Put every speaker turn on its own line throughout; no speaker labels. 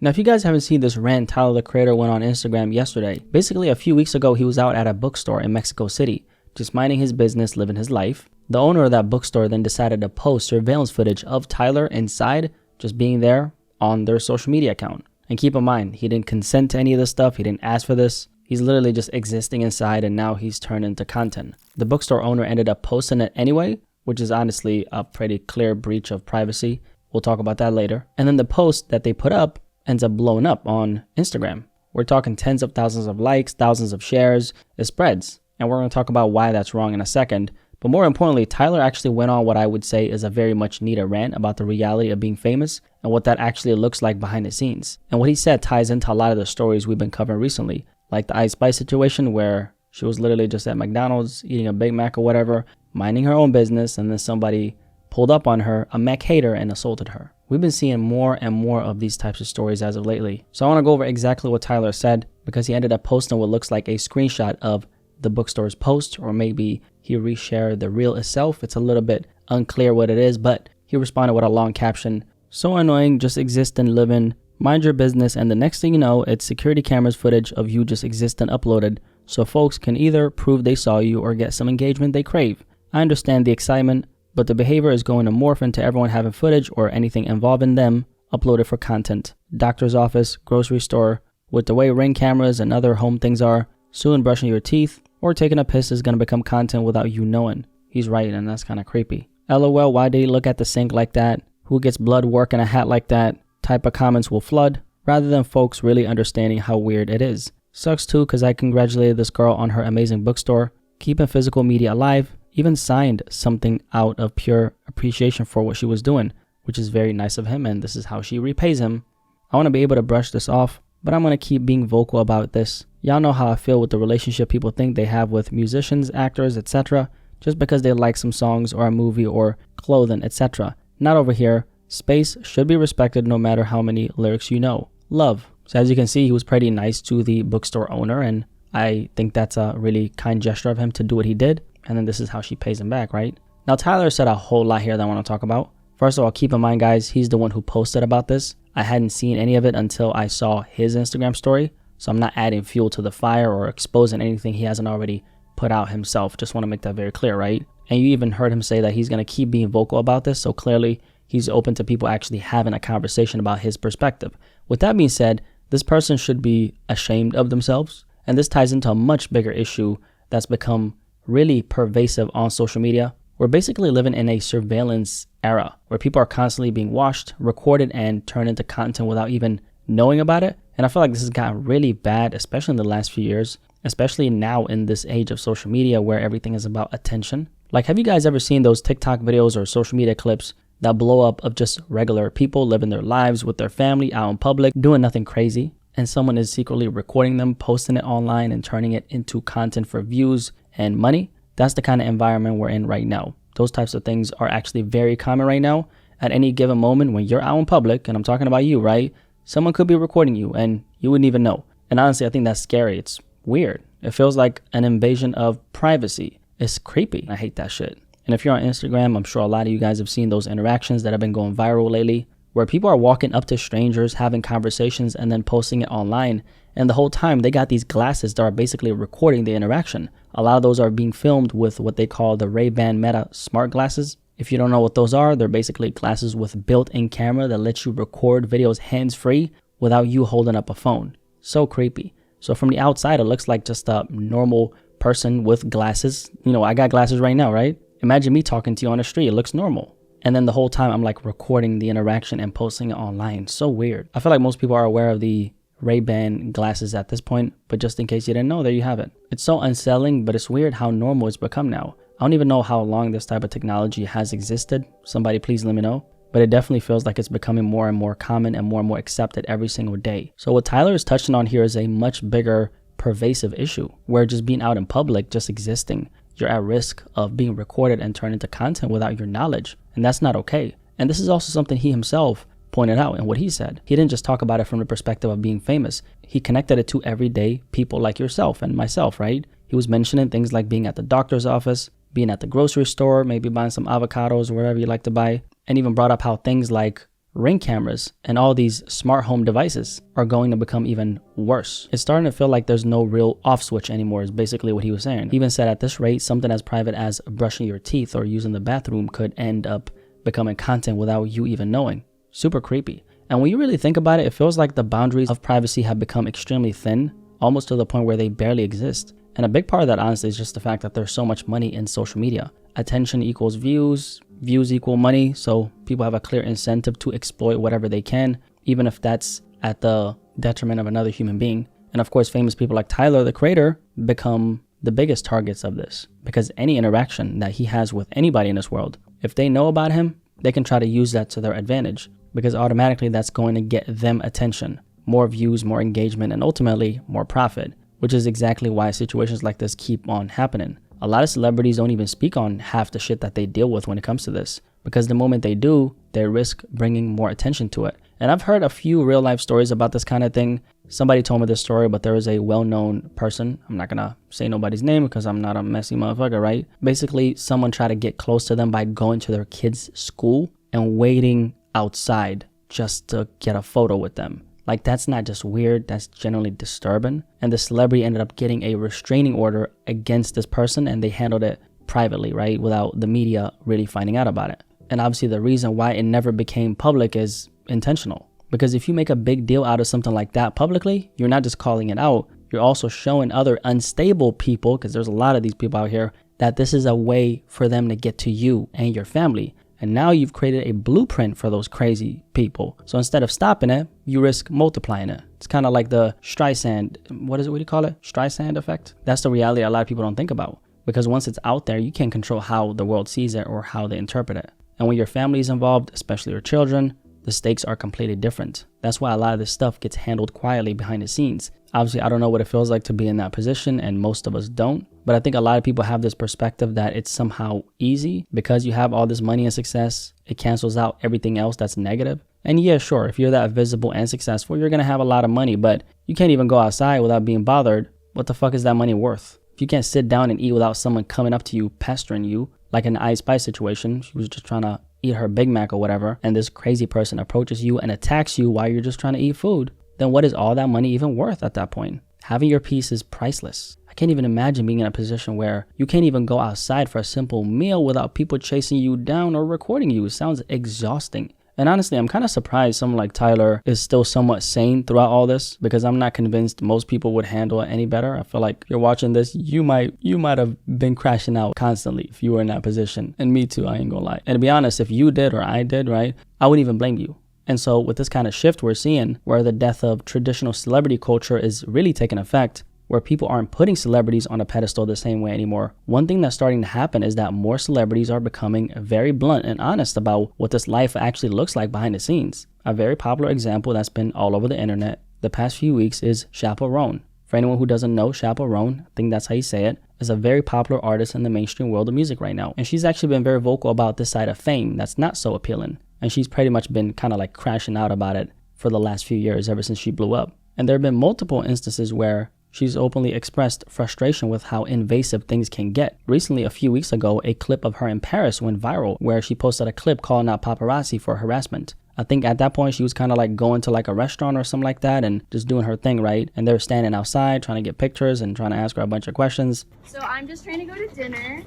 Now, if you guys haven't seen this rant Tyler the Creator went on Instagram yesterday, basically a few weeks ago, he was out at a bookstore in Mexico City, just minding his business, living his life. The owner of that bookstore then decided to post surveillance footage of Tyler inside, just being there on their social media account. And keep in mind, he didn't consent to any of this stuff. He didn't ask for this. He's literally just existing inside, and now he's turned into content. The bookstore owner ended up posting it anyway, which is honestly a pretty clear breach of privacy. We'll talk about that later. And then the post that they put up ends up blowing up on Instagram. We're talking tens of thousands of likes, thousands of shares. It spreads. And we're going to talk about why that's wrong in a second. But more importantly, Tyler actually went on what I would say is a very much needed rant about the reality of being famous and what that actually looks like behind the scenes. And what he said ties into a lot of the stories we've been covering recently, like the Ice Spice situation where she was literally just at McDonald's eating a Big Mac or whatever, minding her own business, and then somebody pulled up on her, a Mac hater, and assaulted her. We've been seeing more and more of these types of stories as of lately. So I want to go over exactly what Tyler said, because he ended up posting what looks like a screenshot of the bookstore's post, or maybe he reshared the reel itself. It's a little bit unclear what it is, but he responded with a long caption. So annoying, just existing, living, mind your business, and the next thing you know, it's security cameras footage of you just existing uploaded, so folks can either prove they saw you or get some engagement they crave. I understand the excitement, but the behavior is going to morph into everyone having footage or anything involving them uploaded for content. Doctor's office, grocery store, with the way Ring cameras and other home things are, soon brushing your teeth or taking a piss is going to become content without you knowing. He's right, and that's kind of creepy. LOL, why did he look at the sink like that? Who gets blood work in a hat like that? Type of comments will flood, rather than folks really understanding how weird it is. Sucks too, because I congratulated this girl on her amazing bookstore, keeping physical media alive, even signed something out of pure appreciation for what she was doing, which is very nice of him, and this is how she repays him. I want to be able to brush this off, but I'm going to keep being vocal about this. Y'all know how I feel with the relationship people think they have with musicians, actors, etc., just because they like some songs or a movie or clothing, etc. Not over here. Space should be respected no matter how many lyrics you know. Love. So as you can see, he was pretty nice to the bookstore owner, and I think that's a really kind gesture of him to do what he did. And then this is how she pays him back, right? Now, Tyler said a whole lot here that I want to talk about. First of all, keep in mind, guys, he's the one who posted about this. I hadn't seen any of it until I saw his Instagram story. So I'm not adding fuel to the fire or exposing anything he hasn't already put out himself. Just want to make that very clear, right? And you even heard him say that he's going to keep being vocal about this. So clearly, he's open to people actually having a conversation about his perspective. With that being said, this person should be ashamed of themselves. And this ties into a much bigger issue that's become really pervasive on social media. We're basically living in a surveillance era where people are constantly being watched, recorded, and turned into content without even knowing about it. And I feel like this has gotten really bad, especially in the last few years, especially now in this age of social media where everything is about attention. Like, have you guys ever seen those TikTok videos or social media clips that blow up of just regular people living their lives with their family out in public, doing nothing crazy, and someone is secretly recording them, posting it online, and turning it into content for views and money? That's the kind of environment we're in right now. Those types of things are actually very common right now. At any given moment when you're out in public, and I'm talking about you, right? Someone could be recording you and you wouldn't even know. And honestly, I think that's scary. It's weird. It feels like an invasion of privacy. It's creepy. I hate that shit. And if you're on Instagram, I'm sure a lot of you guys have seen those interactions that have been going viral lately, where people are walking up to strangers, having conversations, and then posting it online. And the whole time, they got these glasses that are basically recording the interaction. A lot of those are being filmed with what they call the Ray-Ban Meta smart glasses. If you don't know what those are, they're basically glasses with built-in camera that lets you record videos hands-free without you holding up a phone. So creepy. So from the outside, it looks like just a normal person with glasses. You know, I got glasses right now, right? Imagine me talking to you on the street. It looks normal. And then the whole time I'm like recording the interaction and posting it online. So weird. I feel like most people are aware of the Ray-Ban glasses at this point, but just in case you didn't know, there you have it. It's so unsettling, but it's weird how normal it's become now. I don't even know how long this type of technology has existed. Somebody please let me know. But it definitely feels like it's becoming more and more common and more accepted every single day. So what Tyler is touching on here is a much bigger pervasive issue where just being out in public, just existing, you're at risk of being recorded and turned into content without your knowledge. And that's not okay. And this is also something he himself pointed out in what he said. He didn't just talk about it from the perspective of being famous. He connected it to everyday people like yourself and myself, right? He was mentioning things like being at the doctor's office, being at the grocery store, maybe buying some avocados or whatever you like to buy, and even brought up how things like Ring cameras and all these smart home devices are going to become even worse. It's starting to feel like there's no real off switch anymore, is basically what he was saying. He even said at this rate, something as private as brushing your teeth or using the bathroom could end up becoming content without you even knowing. Super creepy. And when you really think about it, it feels like the boundaries of privacy have become extremely thin, almost to the point where they barely exist. And a big part of that, honestly, is just the fact that there's so much money in social media. Attention equals views, views equal money, so people have a clear incentive to exploit whatever they can, even if that's at the detriment of another human being. And of course, famous people like Tyler, the creator, become the biggest targets of this, because any interaction that he has with anybody in this world, if they know about him, they can try to use that to their advantage, because automatically that's going to get them attention, more views, more engagement, and ultimately more profit, which is exactly why situations like this keep on happening. A lot of celebrities don't even speak on half the shit that they deal with when it comes to this, because the moment they do, they risk bringing more attention to it. And I've heard a few real life stories about this kind of thing. Somebody told me this story, but there was a well-known person. I'm not gonna say nobody's name because I'm not a messy motherfucker, right? Basically, someone tried to get close to them by going to their kids' school and waiting outside just to get a photo with them. Like, that's not just weird, that's generally disturbing. And the celebrity ended up getting a restraining order against this person, and they handled it privately, right? Without the media really finding out about it. And obviously the reason why it never became public is intentional. Because if you make a big deal out of something like that publicly, you're not just calling it out, you're also showing other unstable people, because there's a lot of these people out here, that this is a way for them to get to you and your family. And now you've created a blueprint for those crazy people. So instead of stopping it, you risk multiplying it. It's kind of like the Streisand, what do you call it? Streisand effect? That's the reality a lot of people don't think about. Because once it's out there, you can't control how the world sees it or how they interpret it. And when your family is involved, especially your children, the stakes are completely different. That's why a lot of this stuff gets handled quietly behind the scenes. Obviously, I don't know what it feels like to be in that position, and most of us don't. But I think a lot of people have this perspective that it's somehow easy because you have all this money and success. It cancels out everything else that's negative. And yeah, sure, if you're that visible and successful, you're going to have a lot of money, but you can't even go outside without being bothered. What the fuck is that money worth? If you can't sit down and eat without someone coming up to you, pestering you, like in the Ice Spice situation, she was just trying to eat her Big Mac or whatever, and this crazy person approaches you and attacks you while you're just trying to eat food, then what is all that money even worth at that point? Having your peace is priceless. I can't even imagine being in a position where you can't even go outside for a simple meal without people chasing you down or recording you. It sounds exhausting. And honestly, I'm kind of surprised someone like Tyler is still somewhat sane throughout all this, because I'm not convinced most people would handle it any better. I feel like if you're watching this, you might have been crashing out constantly if you were in that position. And me too, I ain't gonna lie. And to be honest, if you did or I did, right, I wouldn't even blame you. And so with this kind of shift we're seeing, where the death of traditional celebrity culture is really taking effect, where people aren't putting celebrities on a pedestal the same way anymore, one thing that's starting to happen is that more celebrities are becoming very blunt and honest about what this life actually looks like behind the scenes. A very popular example that's been all over the internet the past few weeks is Chappell Roan. For anyone who doesn't know, Chappell Roan, I think that's how you say it, is a very popular artist in the mainstream world of music right now. And she's actually been very vocal about this side of fame that's not so appealing. And she's pretty much been kind of like crashing out about it for the last few years, ever since she blew up. And there have been multiple instances where she's openly expressed frustration with how invasive things can get. Recently, a few weeks ago, a clip of her in Paris went viral where she posted a clip calling out paparazzi for harassment. I think at that point she was kind of like going to like a restaurant or something like that and just doing her thing, right? And they're standing outside trying to get pictures and trying to ask her a bunch of questions.
So I'm just trying to go to dinner,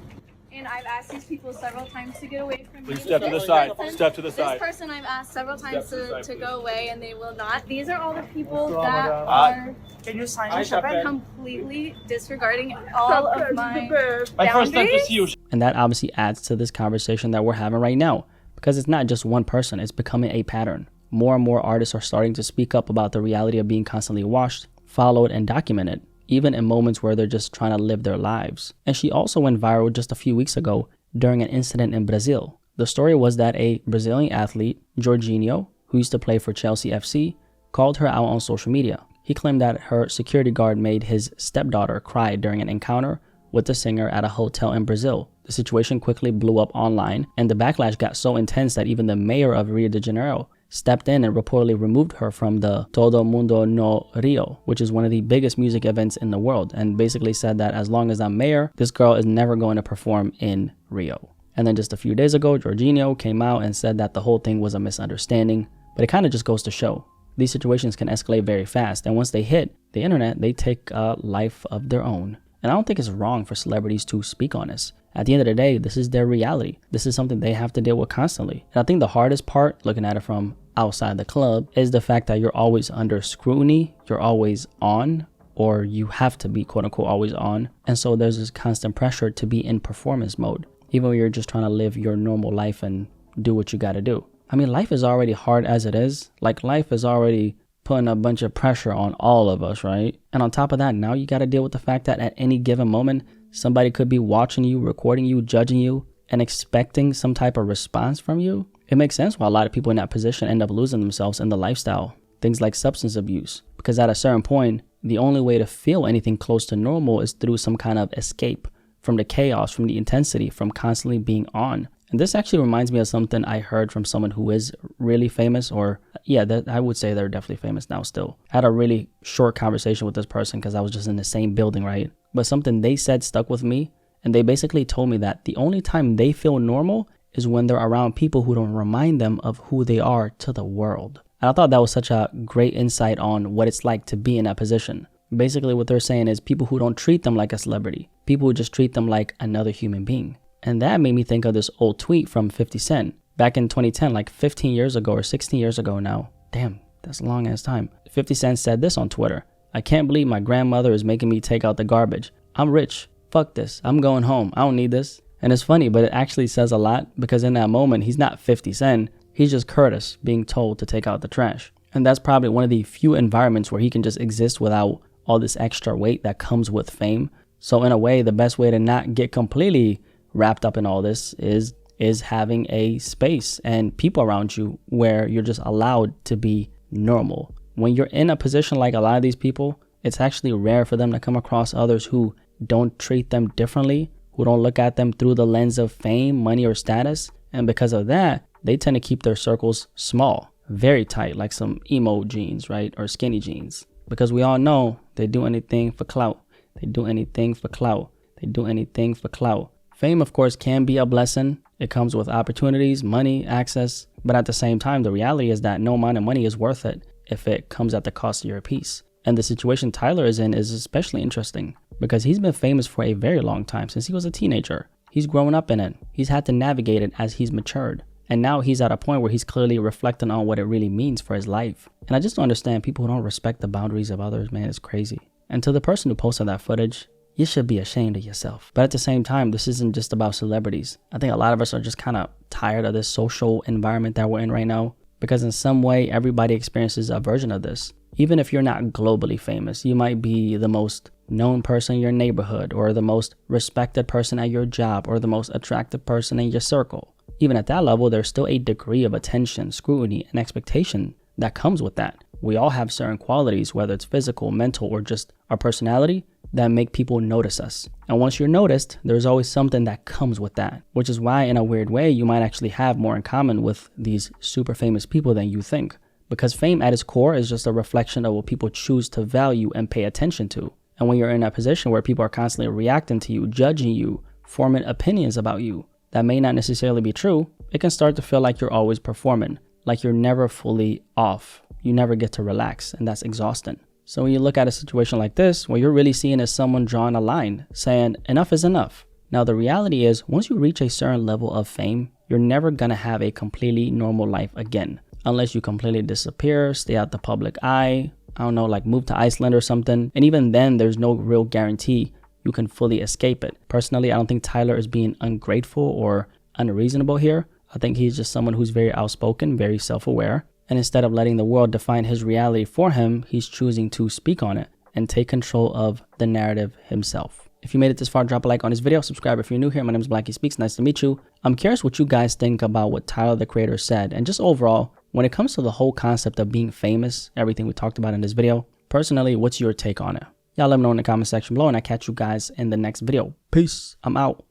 and I've asked these people several times to get away from me.
Please step to the side. Step to the side.
This person I've asked several times to go away, and they will not. These are all the people that are
Can you sign in?
completely disregarding all of my boundaries.
And that obviously adds to this conversation that we're having right now, because it's not just one person, it's becoming a pattern. More and more artists are starting to speak up about the reality of being constantly watched, followed, and documented, even in moments where they're just trying to live their lives. And she also went viral just a few weeks ago during an incident in Brazil. The story was that a Brazilian athlete, Jorginho, who used to play for Chelsea FC, called her out on social media. He claimed that her security guard made his stepdaughter cry during an encounter with the singer at a hotel in Brazil. The situation quickly blew up online, and the backlash got so intense that even the mayor of Rio de Janeiro stepped in and reportedly removed her from the Todo Mundo no Rio, which is one of the biggest music events in the world, and basically said that as long as I'm mayor, this girl is never going to perform in Rio. And then just a few days ago, Jorginho came out and said that the whole thing was a misunderstanding. But it kind of just goes to show these situations can escalate very fast. And once they hit the internet, they take a life of their own. And I don't think it's wrong for celebrities to speak on this. At the end of the day, this is their reality. This is something they have to deal with constantly. And I think the hardest part, looking at it from outside the club, is the fact that you're always under scrutiny, you're always on, or you have to be quote unquote always on. And so there's this constant pressure to be in performance mode, even when you're just trying to live your normal life and do what you got to do. I mean, life is already hard as it is. Like, life is already putting a bunch of pressure on all of us, right? And on top of that, now you got to deal with the fact that at any given moment, somebody could be watching you, recording you, judging you, and expecting some type of response from you. It makes sense why a lot of people in that position end up losing themselves in the lifestyle. Things like substance abuse. Because at a certain point, the only way to feel anything close to normal is through some kind of escape from the chaos, from the intensity, from constantly being on. And this actually reminds me of something I heard from someone who is really famous, or I would say they're definitely famous now still. I had a really short conversation with this person because I was just in the same building, right? But something they said stuck with me, and they basically told me that the only time they feel normal is when they're around people who don't remind them of who they are to the world. And I thought that was such a great insight on what it's like to be in that position. Basically what they're saying is people who don't treat them like a celebrity, people who just treat them like another human being. And that made me think of this old tweet from 50 Cent back in 2010, like 15 years ago or 16 years ago now. Damn, that's a long ass time. 50 Cent said this on Twitter. "I can't believe my grandmother is making me take out the garbage. I'm rich. Fuck this. I'm going home. I don't need this." And it's funny, but it actually says a lot because in that moment, he's not 50 Cent. He's just Curtis being told to take out the trash. And that's probably one of the few environments where he can just exist without all this extra weight that comes with fame. So in a way, the best way to not get completely wrapped up in all this is having a space and people around you where you're just allowed to be normal. When you're in a position like a lot of these people, it's actually rare for them to come across others who don't treat them differently, who don't look at them through the lens of fame, money, or status. And because of that, they tend to keep their circles small, very tight, like some emo jeans, right? Or skinny jeans. Because we all know they do anything for clout. They do anything for clout. They do anything for clout. Fame, of course, can be a blessing. It comes with opportunities, money, access. But at the same time, the reality is that no amount of money is worth it if it comes at the cost of your peace. And the situation Tyler is in is especially interesting because he's been famous for a very long time, since he was a teenager. He's grown up in it. He's had to navigate it as he's matured. And now he's at a point where he's clearly reflecting on what it really means for his life. And I just don't understand people who don't respect the boundaries of others, man. It's crazy. And to the person who posted that footage, you should be ashamed of yourself. But at the same time, this isn't just about celebrities. I think a lot of us are just kind of tired of this social environment that we're in right now, because in some way, everybody experiences a version of this. Even if you're not globally famous, you might be the most known person in your neighborhood, or the most respected person at your job, or the most attractive person in your circle. Even at that level, there's still a degree of attention, scrutiny, and expectation that comes with that. We all have certain qualities, whether it's physical, mental, or just our personality, that make people notice us. And once you're noticed, there's always something that comes with that, which is why in a weird way, you might actually have more in common with these super famous people than you think. Because fame at its core is just a reflection of what people choose to value and pay attention to. And when you're in a position where people are constantly reacting to you, judging you, forming opinions about you that may not necessarily be true, it can start to feel like you're always performing, like you're never fully off. You never get to relax, and that's exhausting. So when you look at a situation like this, what you're really seeing is someone drawing a line, saying enough is enough. Now the reality is, once you reach a certain level of fame, you're never gonna have a completely normal life again. Unless you completely disappear, stay out the public eye, I don't know, like move to Iceland or something. And even then, there's no real guarantee you can fully escape it. Personally, I don't think Tyler is being ungrateful or unreasonable here. I think he's just someone who's very outspoken, very self-aware. And instead of letting the world define his reality for him, he's choosing to speak on it and take control of the narrative himself. If you made it this far, drop a like on this video, subscribe if you're new here. My name is Blacky Speaks, nice to meet you. I'm curious what you guys think about what Tyler, the Creator, said, and just overall, when it comes to the whole concept of being famous, everything we talked about in this video, personally, what's your take on it? Y'all let me know in the comment section below, and I catch you guys in the next video. Peace, I'm out.